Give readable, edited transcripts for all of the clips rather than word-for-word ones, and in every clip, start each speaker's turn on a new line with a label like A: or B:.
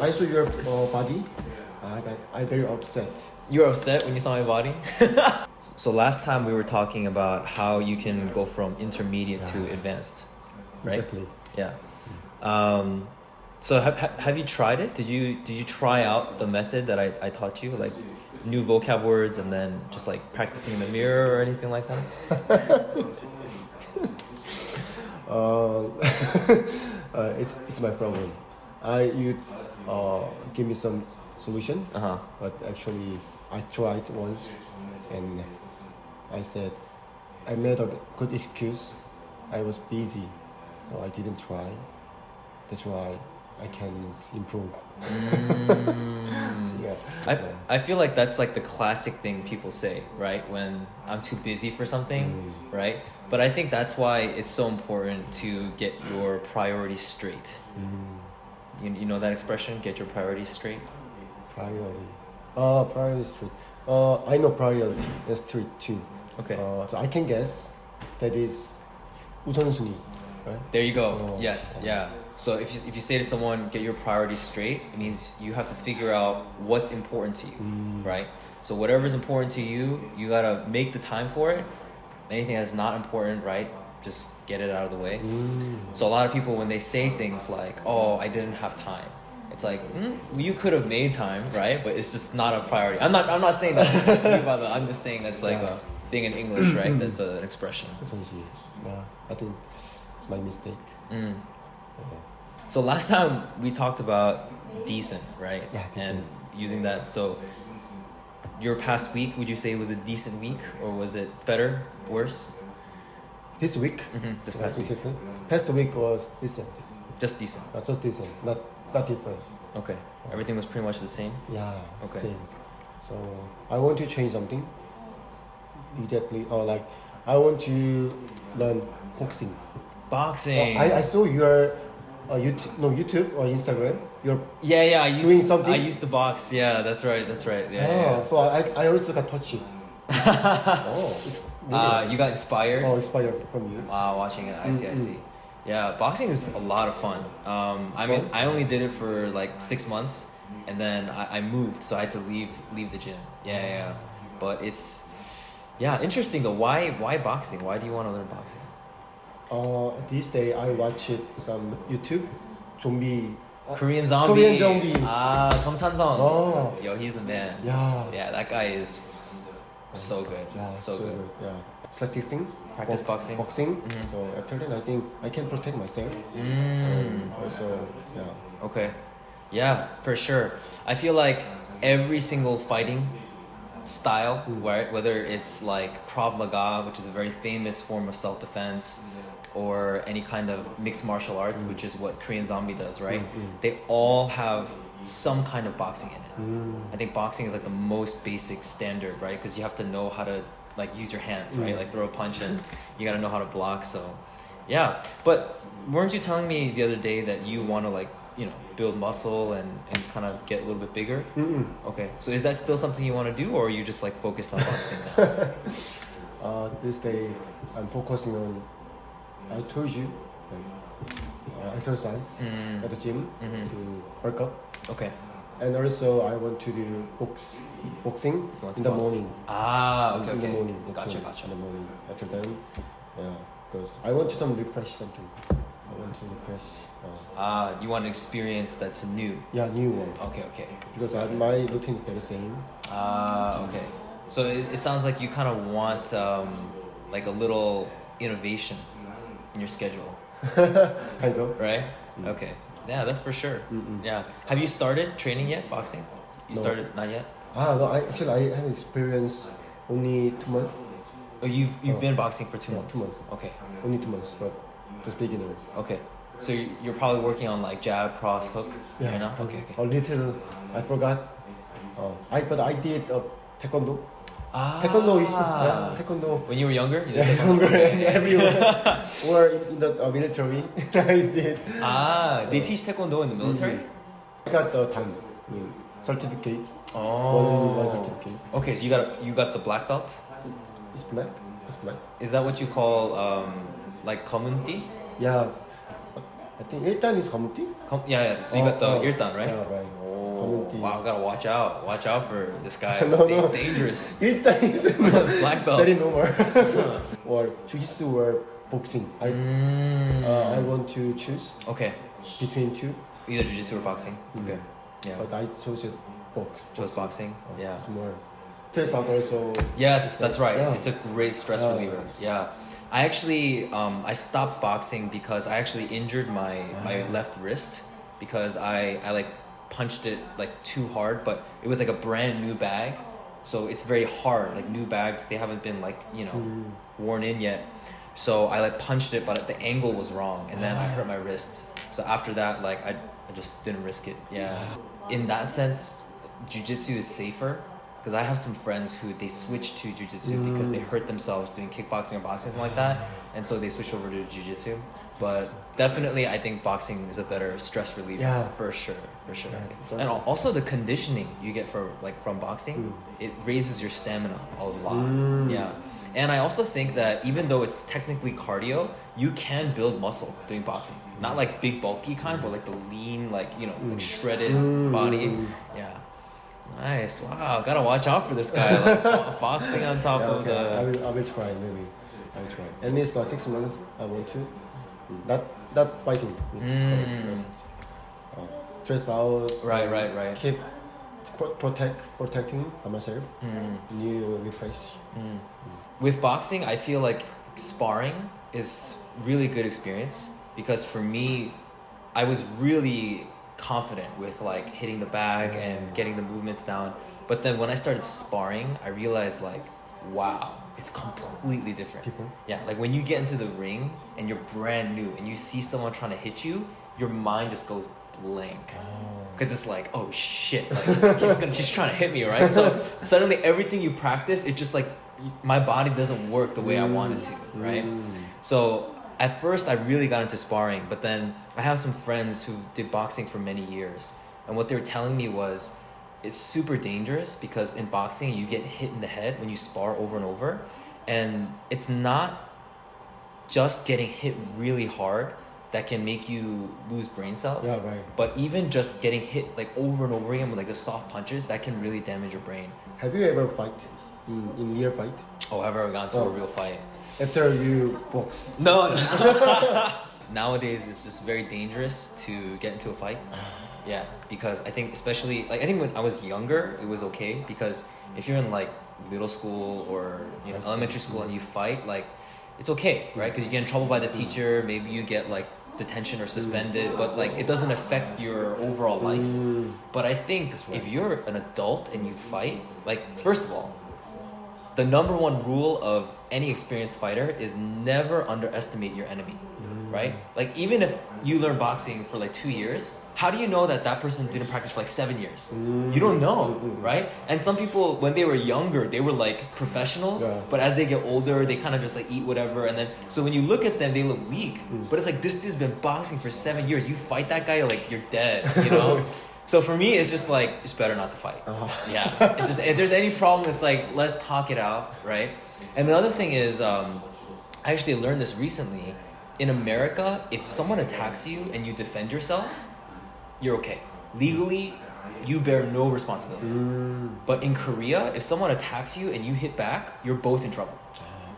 A: I saw your body. I very upset.
B: You were upset when you saw my body? So last time we were talking about how you can go from intermediate to advanced, right?
A: Exactly.
B: Yeah. So have you tried it? Did you try out the method that I taught you, like new vocab words and then just like practicing in the mirror or anything like that?
A: It's my problem. You give me some solution, but actually I tried once and I said I made a good excuse. I was busy, so I didn't try. That's why I can't improve. Yeah.
B: I feel like that's like the classic thing people say, right? When I'm too busy for something, right? But I think that's why it's so important to get your priorities straight. You know that expression, get your priorities straight?
A: Priority straight. I know priority. That's straight too.
B: Okay.
A: So I can guess that is 우선순위, right?
B: There you go. Yes. Yeah. So if you say to someone, get your priorities straight, it means you have to figure out what's important to you, right? So whatever's important to you, you gotta make the time for it. Anything that's not important, right? Just get it out of the way. So a lot of people, when they say things like, "Oh, I didn't have time," it's like you could have made time, right? But it's just not a priority. I'm not saying that. I'm just saying that's like a thing in English, right? That's an expression.
A: Yeah, I think it's my mistake.
B: So last time we talked about decent, right?
A: Yeah, decent.
B: And using that. So your past week, would you say it was a decent week, or was it better, worse?
A: This week?
B: This past week.
A: Past week was decent.
B: Just decent.
A: Just decent. Not different.
B: Okay. Everything was pretty much the same?
A: Yeah.
B: Okay.
A: Same. So I want to change something. Exactly. Or like I want to learn boxing.
B: Boxing.
A: I saw your YouTube or Instagram. You're
B: I
A: doing something.
B: I used to box. Yeah, that's right. Yeah.
A: So I also got touchy. It's really
B: You got inspired?
A: Inspired from you.
B: Wow, watching it. I see. Yeah, boxing is a lot of fun. I only did it for like 6 months, and then I moved, so I had to leave the gym. Yeah. But it's interesting though. Why boxing? Why do you want to learn boxing?
A: This day I watched some YouTube zombie.
B: Korean zombie. 정찬성. Yo, he's the man. Yeah, that guy is so good.
A: Yeah,
B: so good.
A: Yeah, practicing
B: boxing.
A: So after that, I think I can protect myself. Also, yeah.
B: Okay. Yeah, for sure. I feel like every single fighting style, right? Whether it's like Krav Maga, which is a very famous form of self-defense, or any kind of mixed martial arts, which is what Korean Zombie does, right? They all have some kind of boxing in it. I think boxing is like the most basic standard, right? Because you have to know how to like use your hands, right? Like throw a punch and you gotta know how to block. So yeah, but weren't you telling me the other day that you want to like, build muscle and kind of get a little bit bigger? Okay, so is that still something you want to do, or are you just like focused on boxing now?
A: This day I'm focusing on, I told you, exercise at the gym to work out.
B: Okay.
A: And also I want to do boxing in the morning.
B: Okay.
A: In the morning.
B: Gotcha.
A: In the morning. After then, because I want to refresh something. I want to refresh.
B: You want an experience that's new.
A: Yeah, new one.
B: Okay.
A: Because my routine is very same.
B: Okay. So it sounds like you kind of want like a little innovation in your schedule.
A: Kind of.
B: Right? Okay. Yeah, that's for sure. Yeah. Have you started training yet, boxing?
A: No.
B: Started? Not yet?
A: No, I have experience only 2 months.
B: Oh, you've been boxing for 2 months?
A: 2 months.
B: Okay.
A: Only 2 months, but just beginner.
B: Okay. So you're probably working on like jab, cross, hook right now? Okay.
A: A little, I forgot. But I did taekwondo. Taekwondo is taekwondo.
B: When you were younger? You did
A: Yeah,
B: taekwondo?
A: younger and everyone. Or in the military, I did.
B: They teach taekwondo in the military?
A: I got the certificate. One certificate.
B: Okay, so you got the black belt?
A: It's black. It's black.
B: Is that what you call like 검은띠?
A: Yeah. I think 일단 is community.
B: Yeah. So you got the 일단, right?
A: Yeah, right.
B: Oh,
A: community.
B: wow, gotta watch out. Watch out for this guy.
A: No.
B: Dangerous.
A: 일단 is
B: Black belts.
A: very normal. Or jiu-jitsu or boxing. I want to choose.
B: Okay.
A: Between two.
B: Either jiu-jitsu or boxing. Okay. Yeah.
A: But I chose it
B: Chose boxing. Yeah.
A: It's more stress out also.
B: Yes, that's right.
A: Yeah.
B: It's a great stress reliever. Yeah. I actually I stopped boxing because I actually injured my left wrist because I like punched it like too hard, but it was like a brand new bag. So it's very hard. Like new bags, they haven't been like, worn in yet. So I like punched it, but the angle was wrong, and then I hurt my wrist. So after that, like I just didn't risk it. Yeah. In that sense, jiu-jitsu is safer because I have some friends who they switched to jiu-jitsu because they hurt themselves doing kickboxing or boxing, something like that, and so they switched over to jiu-jitsu. But definitely, I think boxing is a better stress reliever for sure. Yeah, and also the conditioning you get from boxing, it raises your stamina a lot. Yeah. And I also think that even though it's technically cardio, you can build muscle doing boxing. Not like big bulky kind, but like the lean, like shredded body. Yeah. Nice. Wow. Gotta watch out for this guy. Like, boxing on top of the.
A: I will try maybe. I will try. At least 6 months I want to. Not fighting. Just stress out.
B: Right.
A: Keep protecting myself. New refresh.
B: With boxing, I feel like sparring is really good experience because for me, I was really confident with like hitting the bag and getting the movements down. But then when I started sparring, I realized like, wow, it's completely different. Yeah, like when you get into the ring and you're brand new and you see someone trying to hit you, your mind just goes blank. Because it's like, oh shit, like she's trying to hit me, right? So suddenly everything you practice, it just like, my body doesn't work the way I want it to, right? So at first I really got into sparring, but then I have some friends who did boxing for many years, and what they were telling me was it's super dangerous because in boxing you get hit in the head when you spar over and over, and it's not just getting hit really hard that can make you lose brain cells.
A: Yeah, right.
B: But even just getting hit like over and over again with like the soft punches, that can really damage your brain.
A: Have you ever fight in real fight?
B: Oh, I've ever gone to a real fight.
A: After you box?
B: No. Nowadays, it's just very dangerous to get into a fight. Yeah, because I think especially, like I think when I was younger, it was okay because if you're in like middle school or elementary school and you fight, like it's okay, right? Because you get in trouble by the teacher, maybe you get like detention or suspended, but like it doesn't affect your overall life. But I think if you're an adult and you fight, like first of all, the number one rule of any experienced fighter is never underestimate your enemy, right? Like even if you learn boxing for like 2 years, how do you know that person didn't practice for like 7 years? You don't know, right? And some people, when they were younger, they were like professionals, but as they get older, they kind of just like eat whatever, and then so when you look at them, they look weak. But it's like this dude's been boxing for 7 years. You fight that guy, like you're dead, So for me, it's just like, it's better not to fight. Yeah. It's just, if there's any problem, it's like, let's talk it out, right? And the other thing is, I actually learned this recently. In America, if someone attacks you and you defend yourself, you're okay. Legally, you bear no responsibility. But in Korea, if someone attacks you and you hit back, you're both in trouble.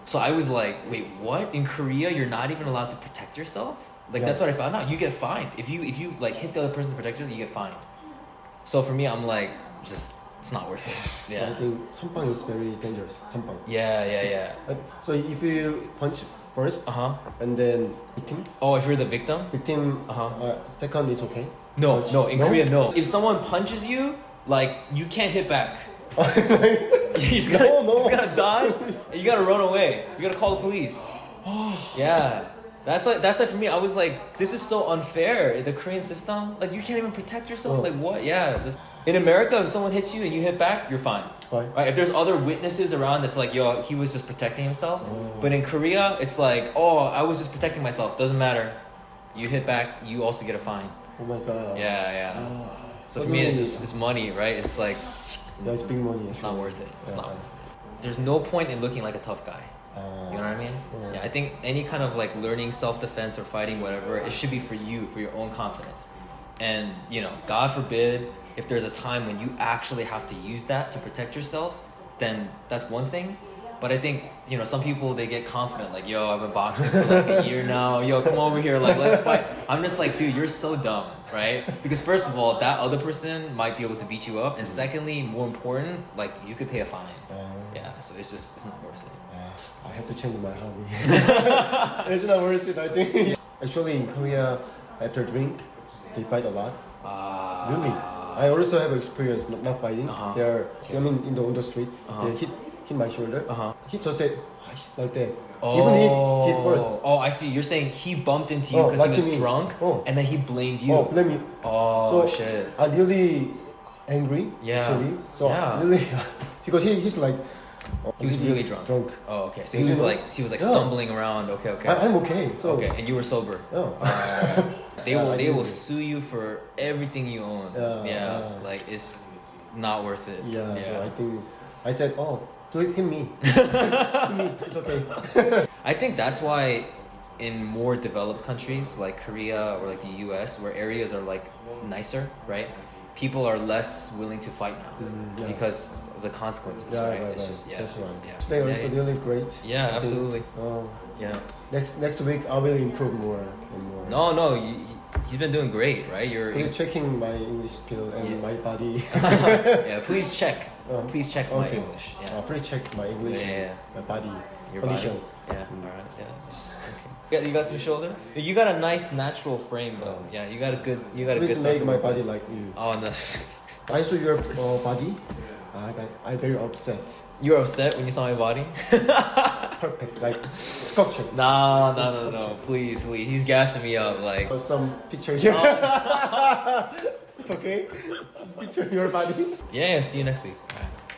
B: So I was like, wait, what? In Korea, you're not even allowed to protect yourself? Like, that's what I found out. You get fined. If you like hit the other person to protect yourself, you get fined. So for me, I'm like, just, it's not worth it. Yeah.
A: So I think 선빵 is very dangerous. 선빵.
B: Yeah.
A: So if you punch first, and then victim.
B: Oh, if you're the victim?
A: Victim, second is okay?
B: No, in Korea, no. If someone punches you, like, you can't hit back. He's gonna die, and you gotta run away. You gotta call the police. Yeah. That's why for me, I was like, this is so unfair. The Korean system, like you can't even protect yourself. Like what? Yeah. In America, if someone hits you and you hit back, you're fine. Right? If there's other witnesses around, that's like, yo, he was just protecting himself. But in Korea, it's like, oh, I was just protecting myself. Doesn't matter. You hit back, you also get a fine.
A: Oh my god.
B: Yeah. So for me, it's money, right? It's like,
A: it's big money.
B: It's not worth it. It's not worth it. There's no point in looking like a tough guy. You know what I mean? Yeah, I think any kind of like learning self-defense or fighting, whatever, it should be for you, for your own confidence. And, you know, God forbid, if there's a time when you actually have to use that to protect yourself, then that's one thing. But I think, you know, some people, they get confident, like, yo, I've been boxing for like a year now. Yo, come over here, like, let's fight. I'm just like, dude, you're so dumb, right? Because first of all, that other person might be able to beat you up. And secondly, more important, like, you could pay a fine. Yeah, so it's not worth it.
A: I have to change my hobby. It's not worth it, I think. Actually, in Korea, after drink, they fight a lot. Really. I also have experience not fighting. They're, in the street, they hit my shoulder. He just said, like that. Even he hit first.
B: Oh, I see. You're saying he bumped into you because he was drunk, and then he blamed you.
A: Blame me.
B: Oh, so shit.
A: I'm really angry, actually. So really, because he's like,
B: he was really drunk. Oh, okay. So he was like stumbling around. Okay.
A: I'm okay. So
B: okay, and you were sober. They will sue you for everything you own. Like it's not worth it.
A: So I think I said, please hit me. Hit me. It's okay.
B: I think that's why in more developed countries like Korea or like the US, where areas are like nicer, right? People are less willing to fight now because of the consequences, right? It's just
A: that's right. Today also really great.
B: Yeah, absolutely.
A: Next week I will improve more and more.
B: No, he's been doing great, right? You're
A: checking my English skill and my body.
B: Please check. Please check my English.
A: Please check my English and my body condition.
B: Body. Yeah, you got some shoulder. You got a nice natural frame though. Yeah, you got a good.
A: Please make my body like you.
B: Oh no.
A: I saw your body. I'm very upset.
B: You were upset when you saw my body?
A: Perfect, like sculpture.
B: No. Please. He's gassing me up, like.
A: Some picture here. It's okay. Picture your body.
B: Yeah. See you next week.